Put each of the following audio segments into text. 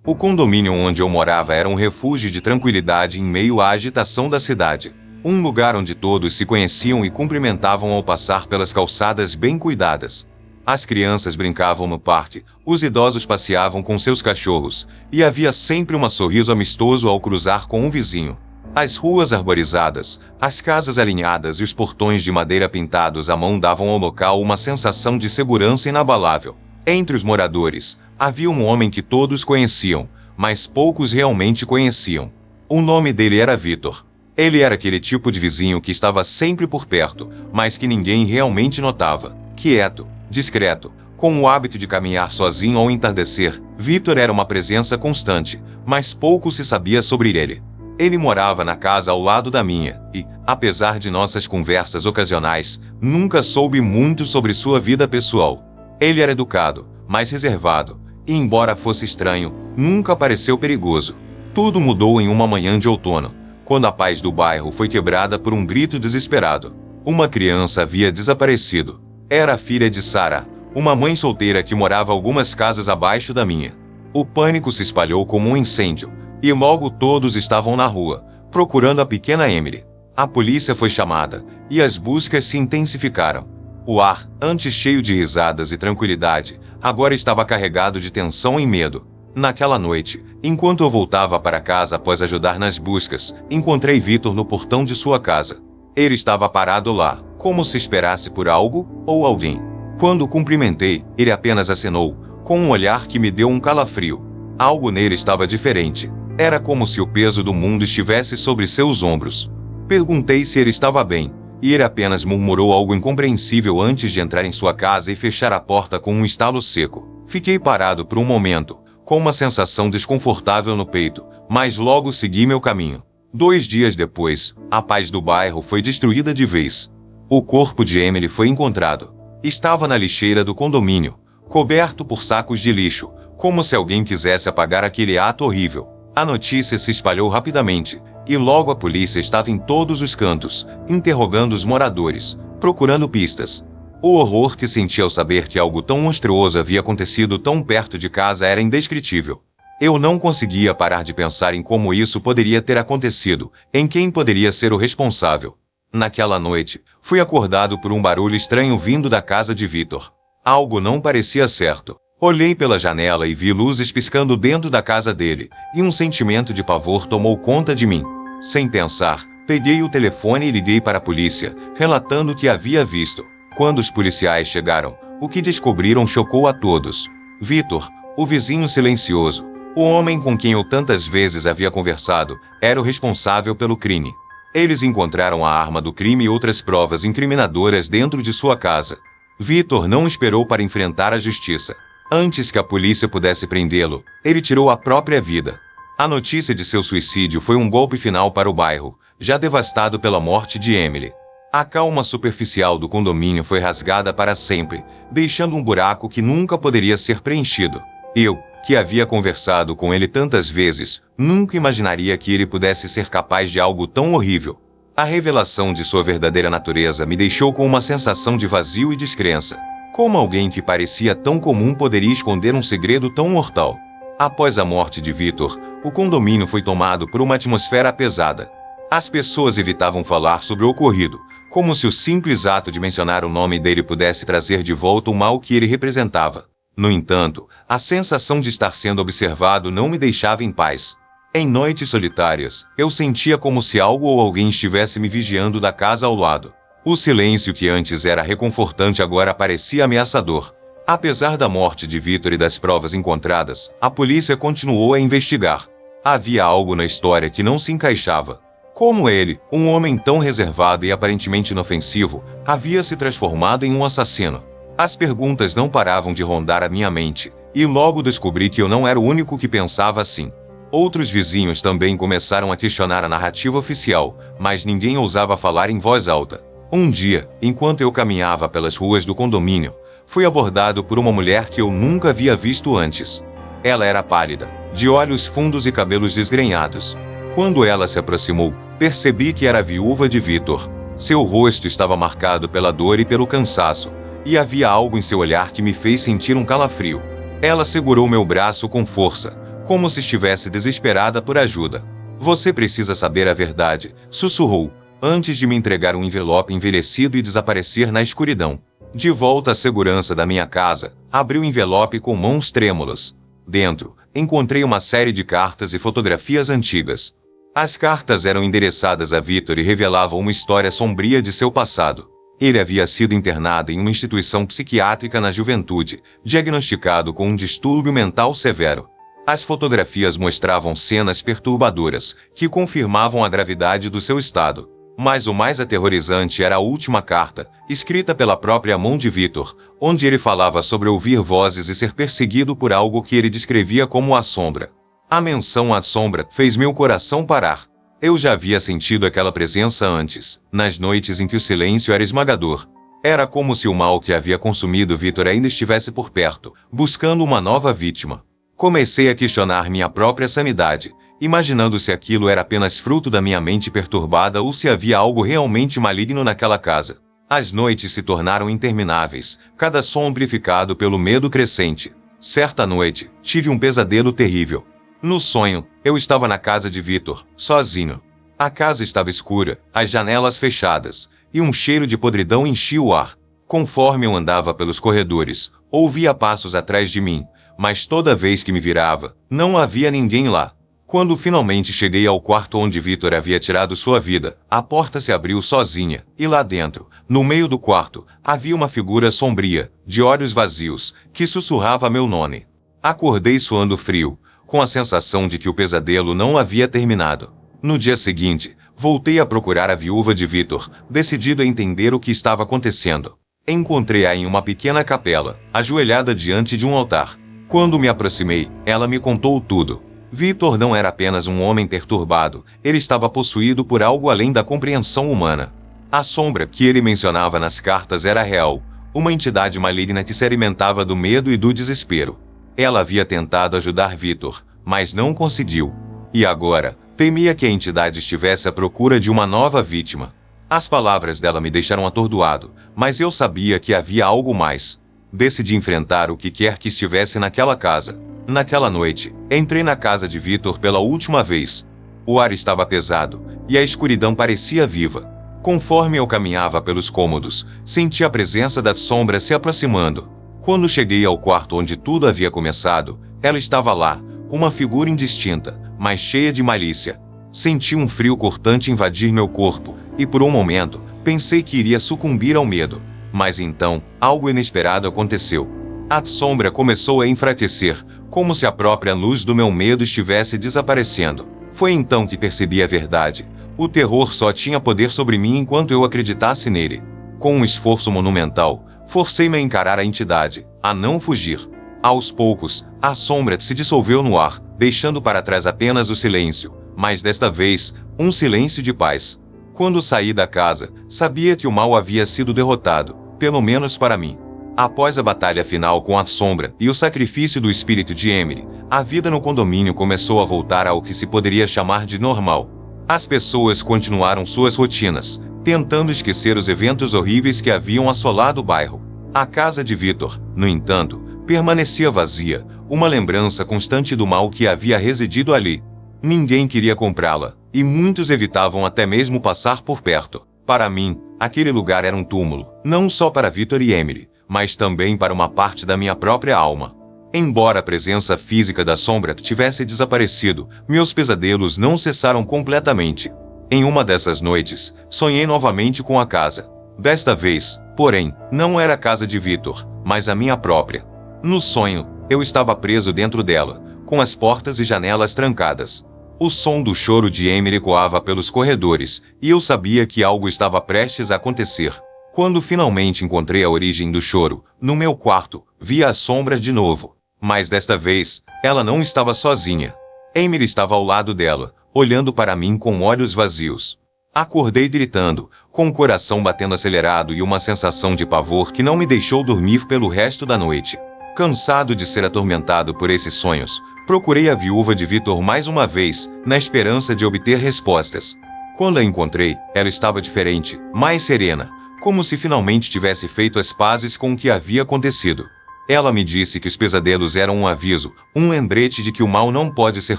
O condomínio onde eu morava era um refúgio de tranquilidade em meio à agitação da cidade. Um lugar onde todos se conheciam e cumprimentavam ao passar pelas calçadas bem cuidadas. As crianças brincavam no parque, os idosos passeavam com seus cachorros, e havia sempre um sorriso amistoso ao cruzar com um vizinho. As ruas arborizadas, as casas alinhadas e os portões de madeira pintados à mão davam ao local uma sensação de segurança inabalável. Entre os moradores, havia um homem que todos conheciam, mas poucos realmente conheciam. O nome dele era Vitor. Ele era aquele tipo de vizinho que estava sempre por perto, mas que ninguém realmente notava. Quieto, discreto, com o hábito de caminhar sozinho ao entardecer, Vitor era uma presença constante, mas pouco se sabia sobre ele. Ele morava na casa ao lado da minha, e, apesar de nossas conversas ocasionais, nunca soube muito sobre sua vida pessoal. Ele era educado, mas reservado, e embora fosse estranho, nunca pareceu perigoso. Tudo mudou em uma manhã de outono, quando a paz do bairro foi quebrada por um grito desesperado. Uma criança havia desaparecido. Era a filha de Sarah, uma mãe solteira que morava algumas casas abaixo da minha. O pânico se espalhou como um incêndio, e logo todos estavam na rua, procurando a pequena Emily. A polícia foi chamada, e as buscas se intensificaram. O ar, antes cheio de risadas e tranquilidade, agora estava carregado de tensão e medo. Naquela noite, enquanto eu voltava para casa após ajudar nas buscas, encontrei Vitor no portão de sua casa. Ele estava parado lá, como se esperasse por algo ou alguém. Quando o cumprimentei, ele apenas acenou, com um olhar que me deu um calafrio. Algo nele estava diferente. Era como se o peso do mundo estivesse sobre seus ombros. Perguntei se ele estava bem, e ele apenas murmurou algo incompreensível antes de entrar em sua casa e fechar a porta com um estalo seco. Fiquei parado por um momento, com uma sensação desconfortável no peito, mas logo segui meu caminho. 2 dias depois, a paz do bairro foi destruída de vez. O corpo de Emily foi encontrado. Estava na lixeira do condomínio, coberto por sacos de lixo, como se alguém quisesse apagar aquele ato horrível. A notícia se espalhou rapidamente, e logo a polícia estava em todos os cantos, interrogando os moradores, procurando pistas. O horror que senti ao saber que algo tão monstruoso havia acontecido tão perto de casa era indescritível. Eu não conseguia parar de pensar em como isso poderia ter acontecido, em quem poderia ser o responsável. Naquela noite, fui acordado por um barulho estranho vindo da casa de Vitor. Algo não parecia certo. Olhei pela janela e vi luzes piscando dentro da casa dele, e um sentimento de pavor tomou conta de mim. Sem pensar, peguei o telefone e liguei para a polícia, relatando o que havia visto. Quando os policiais chegaram, o que descobriram chocou a todos. Vitor, o vizinho silencioso, o homem com quem eu tantas vezes havia conversado, era o responsável pelo crime. Eles encontraram a arma do crime e outras provas incriminadoras dentro de sua casa. Vitor não esperou para enfrentar a justiça. Antes que a polícia pudesse prendê-lo, ele tirou a própria vida. A notícia de seu suicídio foi um golpe final para o bairro, já devastado pela morte de Emily. A calma superficial do condomínio foi rasgada para sempre, deixando um buraco que nunca poderia ser preenchido. Eu, que havia conversado com ele tantas vezes, nunca imaginaria que ele pudesse ser capaz de algo tão horrível. A revelação de sua verdadeira natureza me deixou com uma sensação de vazio e descrença. Como alguém que parecia tão comum poderia esconder um segredo tão mortal? Após a morte de Vitor, o condomínio foi tomado por uma atmosfera pesada. As pessoas evitavam falar sobre o ocorrido, como se o simples ato de mencionar o nome dele pudesse trazer de volta o mal que ele representava. No entanto, a sensação de estar sendo observado não me deixava em paz. Em noites solitárias, eu sentia como se algo ou alguém estivesse me vigiando da casa ao lado. O silêncio que antes era reconfortante agora parecia ameaçador. Apesar da morte de Vitor e das provas encontradas, a polícia continuou a investigar. Havia algo na história que não se encaixava. Como ele, um homem tão reservado e aparentemente inofensivo, havia se transformado em um assassino? As perguntas não paravam de rondar a minha mente, e logo descobri que eu não era o único que pensava assim. Outros vizinhos também começaram a questionar a narrativa oficial, mas ninguém ousava falar em voz alta. Um dia, enquanto eu caminhava pelas ruas do condomínio, fui abordado por uma mulher que eu nunca havia visto antes. Ela era pálida, de olhos fundos e cabelos desgrenhados. Quando ela se aproximou, percebi que era a viúva de Vitor. Seu rosto estava marcado pela dor e pelo cansaço, e havia algo em seu olhar que me fez sentir um calafrio. Ela segurou meu braço com força, como se estivesse desesperada por ajuda. Você precisa saber a verdade, sussurrou, antes de me entregar um envelope envelhecido e desaparecer na escuridão. De volta à segurança da minha casa, abri o envelope com mãos trêmulas. Dentro, encontrei uma série de cartas e fotografias antigas. As cartas eram endereçadas a Victor e revelavam uma história sombria de seu passado. Ele havia sido internado em uma instituição psiquiátrica na juventude, diagnosticado com um distúrbio mental severo. As fotografias mostravam cenas perturbadoras, que confirmavam a gravidade do seu estado. Mas o mais aterrorizante era a última carta, escrita pela própria mão de Victor, onde ele falava sobre ouvir vozes e ser perseguido por algo que ele descrevia como a sombra. A menção à sombra fez meu coração parar. Eu já havia sentido aquela presença antes, nas noites em que o silêncio era esmagador. Era como se o mal que havia consumido Victor ainda estivesse por perto, buscando uma nova vítima. Comecei a questionar minha própria sanidade, imaginando se aquilo era apenas fruto da minha mente perturbada ou se havia algo realmente maligno naquela casa. As noites se tornaram intermináveis, cada som amplificado pelo medo crescente. Certa noite, tive um pesadelo terrível. No sonho, eu estava na casa de Victor, sozinho. A casa estava escura, as janelas fechadas, e um cheiro de podridão enchia o ar. Conforme eu andava pelos corredores, ouvia passos atrás de mim, mas toda vez que me virava, não havia ninguém lá. Quando finalmente cheguei ao quarto onde Victor havia tirado sua vida, a porta se abriu sozinha, e lá dentro, no meio do quarto, havia uma figura sombria, de olhos vazios, que sussurrava meu nome. Acordei suando frio, com a sensação de que o pesadelo não havia terminado. No dia seguinte, voltei a procurar a viúva de Victor, decidido a entender o que estava acontecendo. Encontrei-a em uma pequena capela, ajoelhada diante de um altar. Quando me aproximei, ela me contou tudo. Victor não era apenas um homem perturbado, ele estava possuído por algo além da compreensão humana. A sombra que ele mencionava nas cartas era real, uma entidade maligna que se alimentava do medo e do desespero. Ela havia tentado ajudar Victor, mas não conseguiu. E agora, temia que a entidade estivesse à procura de uma nova vítima. As palavras dela me deixaram atordoado, mas eu sabia que havia algo mais. Decidi enfrentar o que quer que estivesse naquela casa. Naquela noite, entrei na casa de Victor pela última vez. O ar estava pesado, e a escuridão parecia viva. Conforme eu caminhava pelos cômodos, senti a presença da sombra se aproximando. Quando cheguei ao quarto onde tudo havia começado, ela estava lá, uma figura indistinta, mas cheia de malícia. Senti um frio cortante invadir meu corpo, e por um momento, pensei que iria sucumbir ao medo. Mas então, algo inesperado aconteceu. A sombra começou a enfraquecer, como se a própria luz do meu medo estivesse desaparecendo. Foi então que percebi a verdade. O terror só tinha poder sobre mim enquanto eu acreditasse nele. Com um esforço monumental, forcei-me a encarar a entidade, a não fugir. Aos poucos, a sombra se dissolveu no ar, deixando para trás apenas o silêncio, mas desta vez, um silêncio de paz. Quando saí da casa, sabia que o mal havia sido derrotado, pelo menos para mim. Após a batalha final com a sombra e o sacrifício do espírito de Emily, a vida no condomínio começou a voltar ao que se poderia chamar de normal. As pessoas continuaram suas rotinas, tentando esquecer os eventos horríveis que haviam assolado o bairro. A casa de Victor, no entanto, permanecia vazia, uma lembrança constante do mal que havia residido ali. Ninguém queria comprá-la, e muitos evitavam até mesmo passar por perto. Para mim, aquele lugar era um túmulo, não só para Victor e Emily, mas também para uma parte da minha própria alma. Embora a presença física da sombra tivesse desaparecido, meus pesadelos não cessaram completamente. Em uma dessas noites, sonhei novamente com a casa. Desta vez, porém, não era a casa de Victor, mas a minha própria. No sonho, eu estava preso dentro dela, com as portas e janelas trancadas. O som do choro de Emily ecoava pelos corredores, e eu sabia que algo estava prestes a acontecer. Quando finalmente encontrei a origem do choro, no meu quarto, vi a sombra de novo. Mas desta vez, ela não estava sozinha. Emily estava ao lado dela, olhando para mim com olhos vazios. Acordei gritando, com o coração batendo acelerado e uma sensação de pavor que não me deixou dormir pelo resto da noite. Cansado de ser atormentado por esses sonhos, procurei a viúva de Victor mais uma vez, na esperança de obter respostas. Quando a encontrei, ela estava diferente, mais serena, como se finalmente tivesse feito as pazes com o que havia acontecido. Ela me disse que os pesadelos eram um aviso, um lembrete de que o mal não pode ser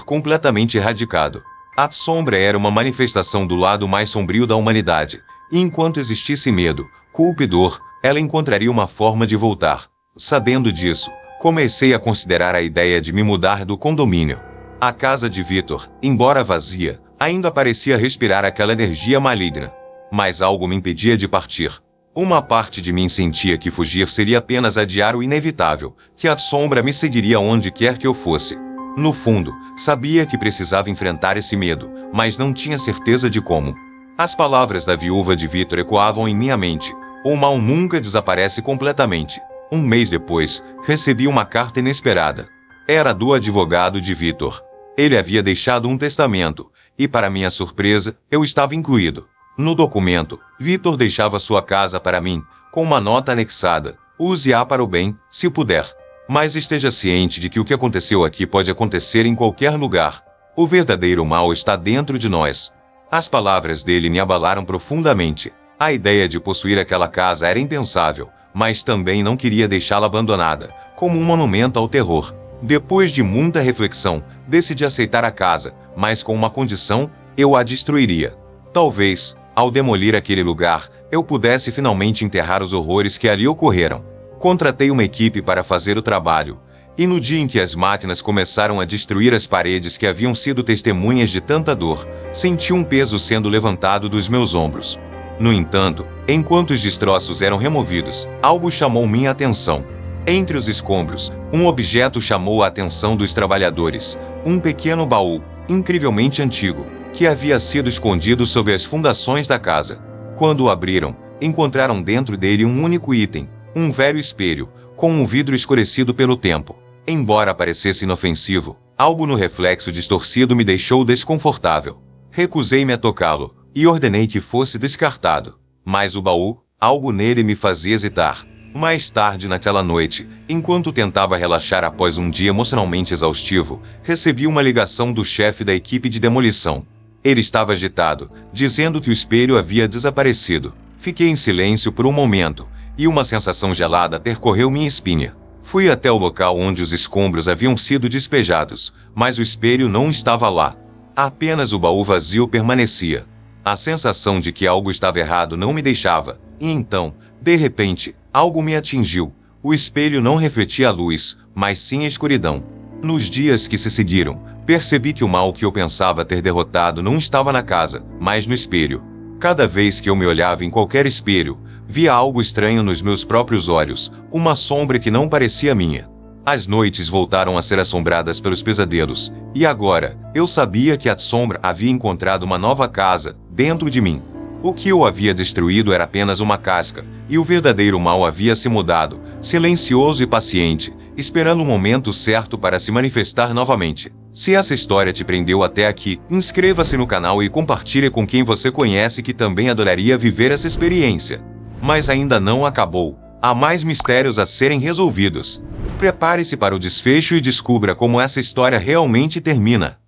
completamente erradicado. A sombra era uma manifestação do lado mais sombrio da humanidade, e enquanto existisse medo, culpa e dor, ela encontraria uma forma de voltar. Sabendo disso, comecei a considerar a ideia de me mudar do condomínio. A casa de Victor, embora vazia, ainda parecia respirar aquela energia maligna. Mas algo me impedia de partir. Uma parte de mim sentia que fugir seria apenas adiar o inevitável, que a sombra me seguiria onde quer que eu fosse. No fundo, sabia que precisava enfrentar esse medo, mas não tinha certeza de como. As palavras da viúva de Victor ecoavam em minha mente. O mal nunca desaparece completamente. Um mês depois, recebi uma carta inesperada. Era do advogado de Victor. Ele havia deixado um testamento, e para minha surpresa, eu estava incluído. No documento, Victor deixava sua casa para mim, com uma nota anexada. Use-a para o bem, se puder. Mas esteja ciente de que o que aconteceu aqui pode acontecer em qualquer lugar. O verdadeiro mal está dentro de nós. As palavras dele me abalaram profundamente. A ideia de possuir aquela casa era impensável, mas também não queria deixá-la abandonada, como um monumento ao terror. Depois de muita reflexão, decidi aceitar a casa, mas com uma condição: eu a destruiria. Talvez, ao demolir aquele lugar, eu pudesse finalmente enterrar os horrores que ali ocorreram. Contratei uma equipe para fazer o trabalho, e no dia em que as máquinas começaram a destruir as paredes que haviam sido testemunhas de tanta dor, senti um peso sendo levantado dos meus ombros. No entanto, enquanto os destroços eram removidos, algo chamou minha atenção. Entre os escombros, um objeto chamou a atenção dos trabalhadores: um pequeno baú, incrivelmente antigo, que havia sido escondido sob as fundações da casa. Quando o abriram, encontraram dentro dele um único item, um velho espelho, com um vidro escurecido pelo tempo. Embora parecesse inofensivo, algo no reflexo distorcido me deixou desconfortável. Recusei-me a tocá-lo, e ordenei que fosse descartado. Mas o baú, algo nele me fazia hesitar. Mais tarde naquela noite, enquanto tentava relaxar após um dia emocionalmente exaustivo, recebi uma ligação do chefe da equipe de demolição. Ele estava agitado, dizendo que o espelho havia desaparecido. Fiquei em silêncio por um momento, e uma sensação gelada percorreu minha espinha. Fui até o local onde os escombros haviam sido despejados, mas o espelho não estava lá. Apenas o baú vazio permanecia. A sensação de que algo estava errado não me deixava, e então, de repente, algo me atingiu. O espelho não refletia a luz, mas sim a escuridão. Nos dias que se seguiram, percebi que o mal que eu pensava ter derrotado não estava na casa, mas no espelho. Cada vez que eu me olhava em qualquer espelho, via algo estranho nos meus próprios olhos, uma sombra que não parecia minha. As noites voltaram a ser assombradas pelos pesadelos, e agora, eu sabia que a sombra havia encontrado uma nova casa, dentro de mim. O que eu havia destruído era apenas uma casca, e o verdadeiro mal havia se mudado, silencioso e paciente, esperando o momento certo para se manifestar novamente. Se essa história te prendeu até aqui, inscreva-se no canal e compartilhe com quem você conhece que também adoraria viver essa experiência. Mas ainda não acabou. Há mais mistérios a serem resolvidos. Prepare-se para o desfecho e descubra como essa história realmente termina.